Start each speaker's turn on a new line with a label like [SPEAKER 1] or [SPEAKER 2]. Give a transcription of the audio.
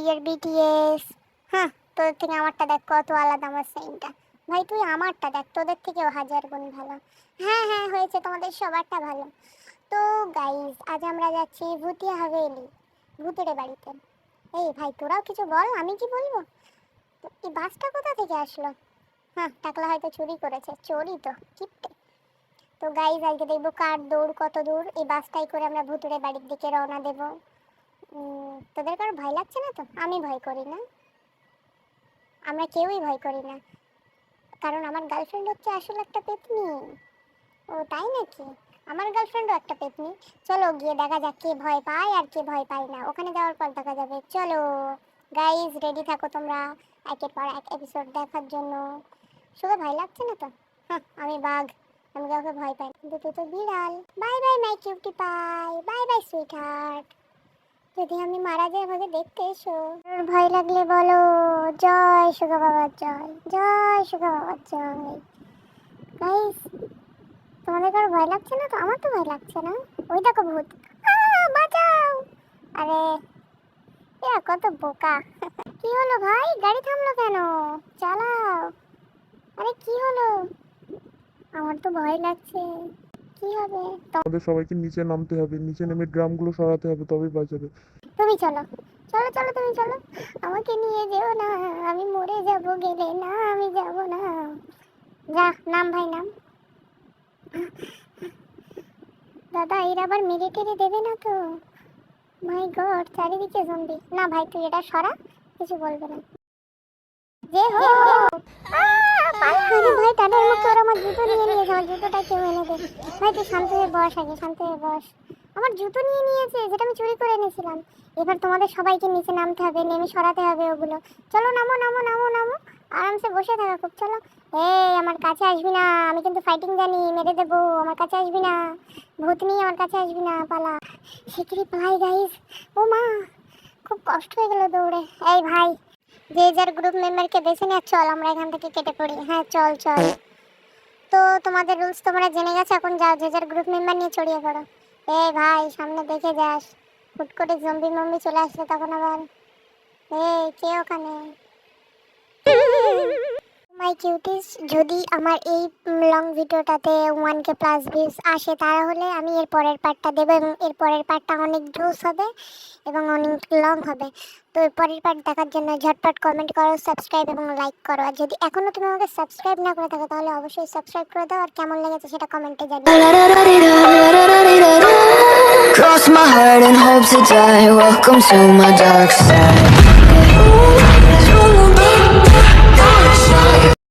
[SPEAKER 1] ইয়ার BTS. হ্যাঁ, তোদের থেকে আমারটা দেখ কত আলাদা আমার সাইনটা। ভাই তুই আমারটা দেখ, তোদের থেকেও হাজার গুণ ভালো। হ্যাঁ হ্যাঁ হয়েছে, তোমাদের সবারটা ভালো। তো গাইস, আজ আমরা যাচ্ছি ভূতিয়া হাভেলি, ভূতের বাড়িতে। এই ভাই তোরাও কিছু বল, আমি কি বলবো। তো এই বাসটা কোথা থেকে আসলো? হ্যাঁ, টাকলা হয়তো চুরি করেছে, চোরই তো কিপটে। তো গাইস, আজকে দেখবো কার দৌড় কত দূর। এই বাসটাই করে আমরা ভূতুরে বাড়ির দিকে রওনা দেবো। তোদের কারো ভয় লাগছে না তো? আমি ভয় করি না, আমরা কেউই ভয় করি না, কারণ আমার গার্লফ্রেন্ড হচ্ছে আসলে একটা পেতনি। ও তাই নাকি? আমার গার্লফ্রেন্ডও একটা পেতনি। চলো গিয়ে দেখা যাক কে ভয় পায় আর কে ভয় পায় না, ওখানে যাওয়ার পর দেখা যাবে। চলো গাইস, রেডি থাকো তোমরা একের পর এক এপিসোড দেখার জন্য। শুধু ভয় লাগছে না তো? হ্যাঁ, আমি বাঘ, আমি কাউকে ভয় পাই না, কিন্তু তুই তো বিড়াল। Bye bye my cutie pie, bye bye sweetheart. যদি আমি মারা যাই আমাকে দেখতে এসো। ভয় লাগলে বলো জয় সুগা বাবার জয়, জয় সুগা বাবার জয়। গাইস, তোমাদের কারো ভয় লাগছে না তো? আমার তো ভয় লাগছে না। ওই দেখো ভূত, বাঁচাও। আরে এরা কত বোকা। কি হলো ভাই, গাড়ি থামলো কেন? চালাও। আরে কি হলো? আমার তো ভয় লাগছে, কি হবে?
[SPEAKER 2] আমাদের সবাইকে নিচে নামতে হবে, নিচে নেমে ড্রামগুলো সরাতে হবে, তবেই বাঁচাবে।
[SPEAKER 1] তুমি চলো, চলো চলো তুমি চলো, আমাকে নিয়ে যেও না, আমি মরে যাব গেলে। না আমি যাব না। যা নাম ভাই নাম। দাদা এরা আবার মেরে টেরে দেবে না তো? মাই গড, চারিদিকে জম্বি। না ভাই তুই এটা সরা, কিছু বলবে না। যে হো আরে ভাই, তাদের মুখে ওরা আমার জুতো নিয়ে নিয়েছে, আমার জুতোটা কেউ এনে দে। ভাই তুই শান্ত হয়ে বস, আগে শান্ত হয়ে বস। আমার জুতো নিয়ে নিয়েছে, যেটা আমি চুরি করে এনেছিলাম। এবার তোমাদের সবাইকে নিচে নামতে হবে, নেমে সরাতে হবে ওগুলো। চলো নামো নামো নামো নামো, আরামসে বসে থাকা খুব। চলো। এই আমার কাছে আসবি না, আমি কিন্তু ফাইটিং জানি, মেরে দেবো। আমার কাছে আসবি না, ভূত নিয়ে আমার কাছে আসবি না, পালা। শিগগিরই পালাই গাইস। ও মা, খুব কষ্ট হয়ে গেল দৌড়ে। এই ভাই, যে যার গ্রুপ মেম্বারকে বেছে নিয়ে চল, আমরা এখান থেকে কেটে পড়ি। হ্যাঁ চল চল। তো তোমাদের রুলস তোমরা জেনে গেছো, এখন যাও যে যার গ্রুপ মেম্বার নিয়ে ছড়িয়ে পড়ো। এই ভাই সামনে দেখে যাস, হুট করে জম্বি মম্বি চলে আসলে তখন আবার। এই কে ওখানে? মাই কিউটিস, যদি আমার এই লং ভিডিওটাতে 1K প্লাস ভিউজ আসে তাহলে আমি এর পরের পার্টটা দেবো, এবং এর পরের পার্টটা অনেক জোস হবে এবং অনেক লং হবে। তো এর পরের পার্ট দেখার জন্য ঝটপট কমেন্ট করো, সাবস্ক্রাইব এবং লাইক করো। আর যদি এখনও তুমি আমাকে সাবস্ক্রাইব না করে থাকো তাহলে অবশ্যই সাবস্ক্রাইব করে দাও, আর কেমন লেগেছে সেটা কমেন্টে জানিও।
[SPEAKER 3] Cross my heart and hope to die. Welcome to my dark side.